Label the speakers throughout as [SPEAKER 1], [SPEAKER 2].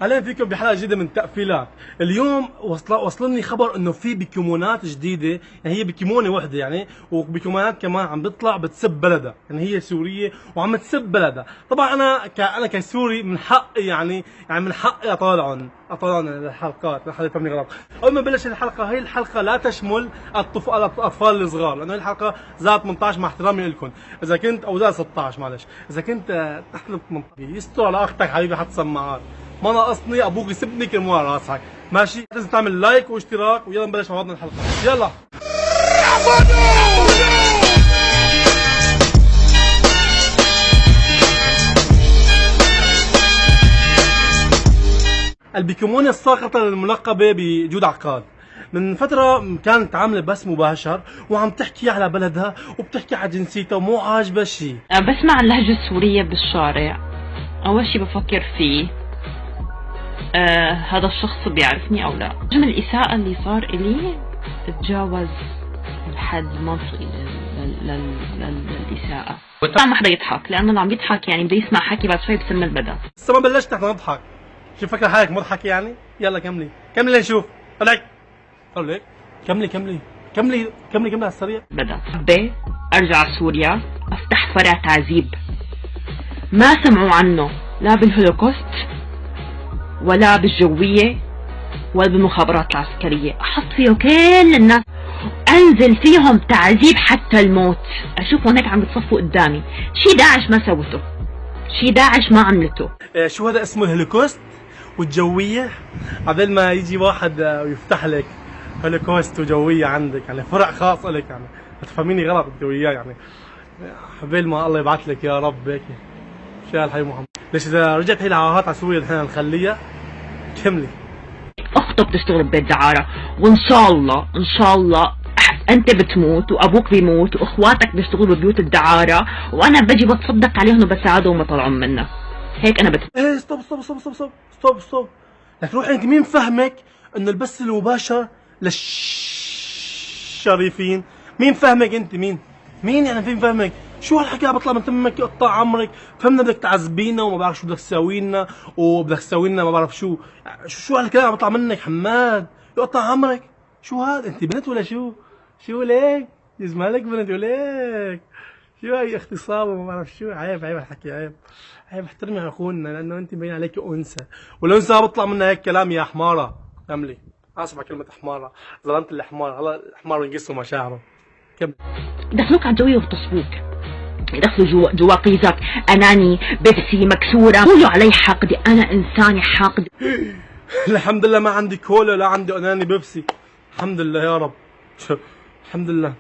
[SPEAKER 1] اهلا فيكم بحلقه جديده من تقفيلات. اليوم وصلني خبر انه في بيكيمونات جديده، يعني هي بيكيمونه وحده يعني، وبيكيمونات كمان عم بيطلع بتسب بلدها، يعني هي سوريه وعم تسب بلدها. طبعا انا كسوري من حقي يعني من حقي اطالعهم الحلقات، لا حدا يفهمني غلط. اول ما بلش الحلقه، هي الحلقه لا تشمل الاطفال الصغار، لانه هي الحلقه ذات 18 مع احترامي لكم، اذا كنت او ذات 16 معلش، اذا كنت تحت ال 18 يستر على اختك حبيبي، حط سماعات، ما ناقصني ابوك يسبني كرمال راسك، ماشي؟ لازم تعمل لايك واشتراك، ويلا نبلش مع بعضنا الحلقه، يلا. البيكيمونة الساقطة الملقبة بجود عقاد من فترة كانت عاملة بث مباشر وعم تحكي على بلدها وبتحكي على جنسيتها ومو عاجبة شيء.
[SPEAKER 2] بسمع اللهجة السورية بالشارع، أول شي بفكر فيه هذا الشخص بيعرفني أو لا. حجم الإساءة اللي صار إلي تتجاوز الحد المنطقي للإساءة. طبعا ما حدا يضحك، لأنه اللي عم يضحك يعني بده يسمع حكي بعد شوي بسم البدا.
[SPEAKER 1] لسه ما بلشت نحن نضحك، شو فكر حالك مضحك يعني؟ يلا كملي لنشوف. طلعك ليك، كملي على السريع.
[SPEAKER 2] بدا حبيت ارجع سوريا، افتح فرع تعذيب ما سمعوا عنه لا بالهولوكوست ولا بالجوية ولا بالمخابرات العسكرية، احط فيه كل الناس، انزل فيهم تعذيب حتى الموت، اشوفهم هيك عم بتصفوا قدامي. شي داعش ما سوته، شي داعش ما عملته.
[SPEAKER 1] شو هذا اسمه الهولوكوست والجوية؟ قبل ما يجي واحد ويفتح لك هولوكوست وجوية عندك، يعني فرع خاص لك، يعني ما تفهميني غلط انت وياه، يعني قبل ما الله يبعث لك يا رب هيك شال حي محمد. ليش اذا رجعت هي العاهات على سوريا نحن نخليها؟ كملي.
[SPEAKER 2] اخته بتشتغل ببيت دعارة، وان شاء الله انت بتموت وابوك بيموت واخواتك بيشتغلوا ببيوت الدعارة، وانا بجي بتصدق عليهم وبساعدهم وطلعون منها. هيك انا
[SPEAKER 1] ايه ستوب. لك روحي، انت مين فهمك انه البث المباشر للشريفين؟ مين فهمك انت؟ مين يعني فين فهمك؟ شو هالحكي عم بطلع من تمك؟ يقطع عمرك، فهمنا بدك تعذبينا وما بعرف شو بدك تساوي لنا، وبدك تساوي لنا ما بعرف شو هالكلام عم بيطلع منك حماد. يقطع عمرك شو هذا؟ انت بنت ولا شو ليك؟ يزمالك بنت وليك؟ شو هاي اختصام وما بعرف شو؟ عيب الحكي، عيب احترمي اخونا، لانه انت مبين عليك انثى، والانثى بيطلع منها هيك كلام يا حماره. كملي. اسف على كلمه حماره، ظلمت الحمار، هلا الحمار ينقصوا مشاعره. كمل.
[SPEAKER 2] يدخلوك على الجوية ويغتصبوك، يدخلوا جوا قيزك اناني بيبسي مكسوره، قولوا علي حاقدة، انا انسانة حاقدة.
[SPEAKER 1] الحمد لله ما عندي كولا لا عندي اناني بيبسي، الحمد لله يا رب، الحمد لله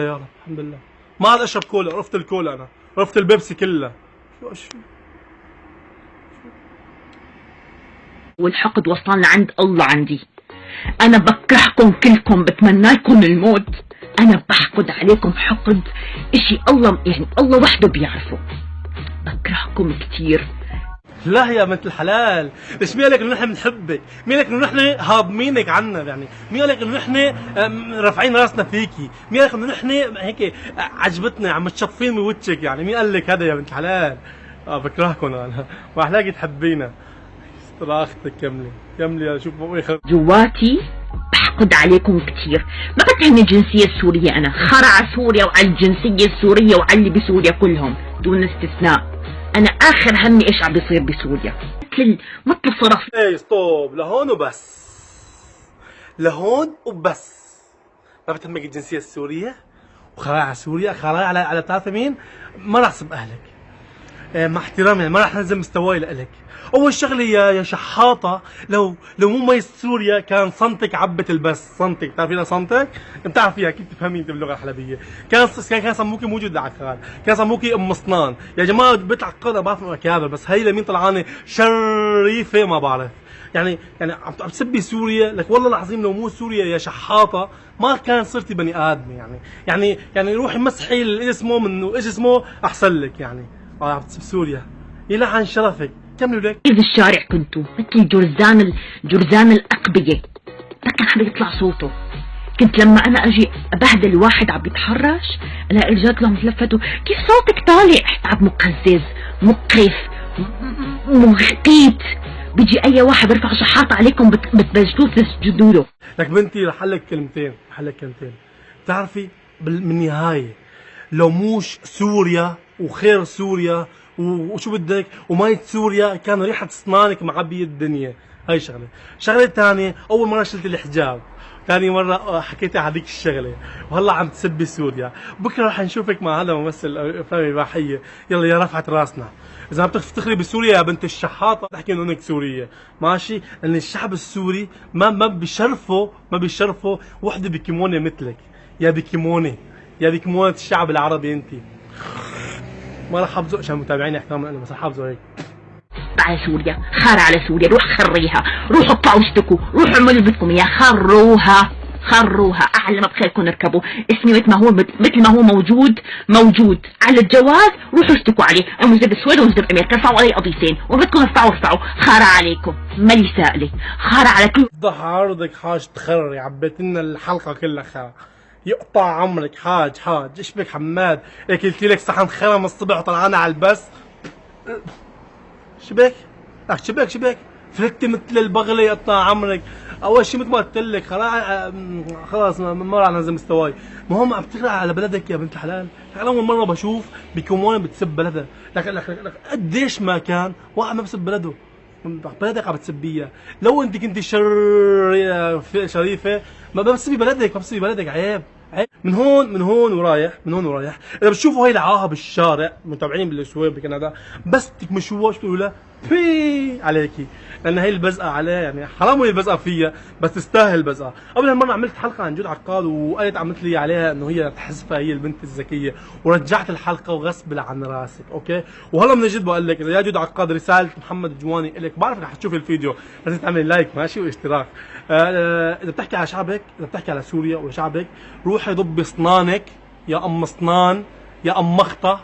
[SPEAKER 1] يا رب، الحمد لله. ما عاد اشرب كولا، رفضت الكولا، انا رفضت البيبسي كلها. شو
[SPEAKER 2] والحقد وصلنا عند الله. عندي انا بكرهكم كلكم، بتمنى لكم الموت، انا بحقد عليكم حقد اشي الله يعني الله وحده بيعرفه. بكرهكم كتير.
[SPEAKER 1] لا يا بنت الحلال، ليش مين قالك انه نحن بنحبك؟ مين قالك انه نحن هاضمينك عنا؟ يعني مين قالك انه نحن رافعين راسنا فيكي؟ مين قالك انه نحن هيك عجبتنا عم تشطفين من وجهك؟ يعني مين قال لك هذا يا بنت الحلال؟ بكرهكم انا، واحلاقي تحبينا. استر اختك، كملي شوف
[SPEAKER 2] جواتي بحقد عليكم كتير. ما بتهم الجنسية السورية، انا خرع على سوريا وعلى الجنسية السورية وعلى اللي بسوريا كلهم دون استثناء. انا اخر همي ايش عم بيصير بسوريا، مثل صرف.
[SPEAKER 1] ايه ستوب، لهون وبس. ما بتهمك الجنسية السورية وخرايع على سوريا، خرايع على بتعرفي مين؟ ما راح اسب اهلك، مع احترامي ما راح ننزل مستواي لإلك. اول شغله يا شحاطه، لو مو مي سوريا كان صنتك عبت البس. صنتك بتعرفينها؟ صنتك بتعرفيها كيف تفهمي انت باللغه الحلبيه. كان سموكي موجود لعقال، كان سموكي ام صنان. يا جماعه بيت عقال بعرف اكابر، بس هي لمين طلعانه شريفه ما بعرف. يعني عم تسبي سوريا، لك والله العظيم لو مو سوريا يا شحاطه ما كان صرتي بني ادم. يعني روحي مسحي الاسمه منه ايش اسمه احسن لك. يعني عم تسب سوريا، يلعن شرفك. كملوا لك.
[SPEAKER 2] في الشارع كنتوا مثل جرذان الأقبية، ما كان حدا يطلع صوته. كنت لما أنا أجي أبهدل واحد عم بيتحرش ألاقي الرجال كلهم تلفتوا، كيف صوتك طالع؟ تعب مقزز مقرف مغقيت بيجي اي واحد بيرفع شحاط عليكم بتبلشوا تسجدوا له.
[SPEAKER 1] لك بنتي رح لك كلمتين، بتعرفي بالنهاية لو موش سوريا وخير سوريا وشو بدك ومية سوريا كان ريحة اسنانك معبية الدنيا. هاي شغلة تانية، أول مرة شلت الحجاب، ثاني مرة حكيتي هذيك الشغلة، وهلا عم تسبي سوريا. بكره رح نشوفك مع هذا ممثل افلام اباحية. يلا يا رفعت راسنا، إذا عم تفتخري بسوريا يا بنت الشحاطة تحكي إنك سورية، ماشي؟ لأن الشعب السوري ما بيشرفوا وحدة بكيمونة مثلك، يا بكيمونة الشعب العربي أنت. ما رح أبزق عشان متابعيني احترام، بس رح أبزق هيك.
[SPEAKER 2] على سوريا، خار على سوريا، روح خريها، روحوا اطلعوا اشتكوا، روحوا اعملوا اللي بدكم اياه، خروها اعلى ما بخيركم اركبوا، اسمي مثل ما هو موجود على الجواز، روحوا اشتكوا عليه، امزة بالسويد وامزة بامريكا، ارفعوا علي قضيتين، وبدكم ارفعوا، خار عليكم، مالي سائلة، خار على كل.
[SPEAKER 1] ضح عرضك حاج تخري، عبيت لنا الحلقة كلها خرا. يقطع عمرك حاج ايش بك حماد؟ هيك قلت لك صحن خرا من الصبح وطلعنا على البث. شبك فلتي مثل البغلة. يقطع عمرك اول شيء مثل ما قلت لك خلاص ما راح انزل مستواي. ما هو عم تغرق على بلدك يا بنت الحلال. انا اول مره بشوف بكمونه بتسب بلدها. لك قديش ما كان واحد ما بسب بلده، بلدك عم بتسبيها. لو انت كنت شريفه ما بتسبي بلدك، عيب. من هون ورايح اذا بتشوفوا هي العاهه بالشارع متابعين بالسويد بكندا، بس تكمشوها شو تقولوا في عليكي، لان هي البزقه عليها، يعني حرام هي البزقه فيها، بس تستاهل البزقه. قبل هالمره عملت حلقه عن جود عقاد، وقالت عملت لي عليها انه هي تحذفها، هي البنت الذكيه، ورجعت الحلقه وغصب عن راسك، اوكي؟ وهلا من جد بقول لك، اذا يا جود عقاد رساله محمد الجواني الك، بعرف رح تشوف الفيديو، لازم تعمل لايك ماشي واشتراك. اذا بتحكي على شعبك، اذا بتحكي على سوريا وشعبك، روحي ضبي اسنانك يا ام اسنان يا ام مخطه.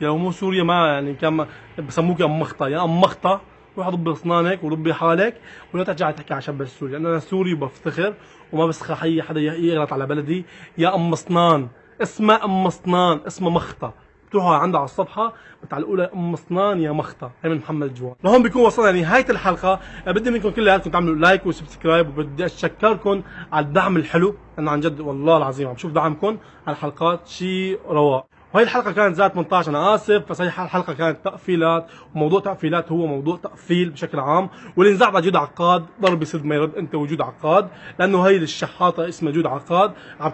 [SPEAKER 1] لو مو سوريا ما يعني كان بسموك يا ام مخطه، يا ام مخطه. روح ضبي اسنانك وضبي حالك، ولا ترجع تحكي على شاب السوري، لان انا سوري وبفتخر وما بسخى حدا يغلط على بلدي. يا ام اسنان، اسمها ام اسنان، اسمها مخطه. بتروحوا عندها على الصفحه بتعلقوا لها ام اسنان يا مخطه. هي من محمد الجوان. لهون بيكون وصلنا لنهايه الحلقه. بدي منكم كلياتكم تعملوا لايك وسبسكرايب، وبدي اشكركم على الدعم الحلو، لانه عن جد والله العظيم عم بشوف دعمكم على الحلقات شيء رواق. وهي الحلقة كانت زاد 18، أنا آسف، بس هي الحلقة كانت تقفيلات، وموضوع تقفيلات هو موضوع تقفيل بشكل عام، واللي انزعج على جود عقاد ضرب يسد ما يرد أنت وجود عقاد، لأنه هي الشحاطة اسمها جود عقاد عم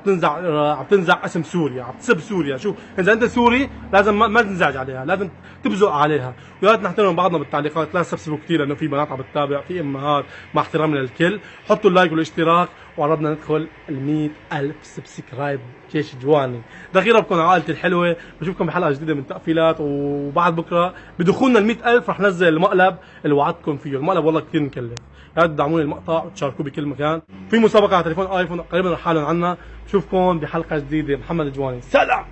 [SPEAKER 1] تنزع اسم سوريا، عم تسب سوريا. شوف إذا أنت سوري لازم ما تنزعج عليها، لازم تبزق عليها، ويا ريت نحترم بعضنا بالتعليقات، لا تسبسبوا كثير لأنه في بنات عم بتتابع، في أمهات، مع احترامنا للكل. حطوا اللايك والاشتراك، وقربنا ندخل ال100,000 سبسكرايب جيش جواني. دغيرة بكون عائلتي الحلوة، بشوفكم بحلقة جديدة من تقفيلات، وبعد بكرة بدخولنا ال100,000 رح نزل المقلب اللي وعدتكم فيه. المقلب والله كثير مكلف، يا ريت تدعموني المقطع وتشاركوه بكل مكان. في مسابقة على تليفون ايفون قريبا رح اعلن عنها. بشوفكم بحلقة جديدة. محمد الجواني، سلام.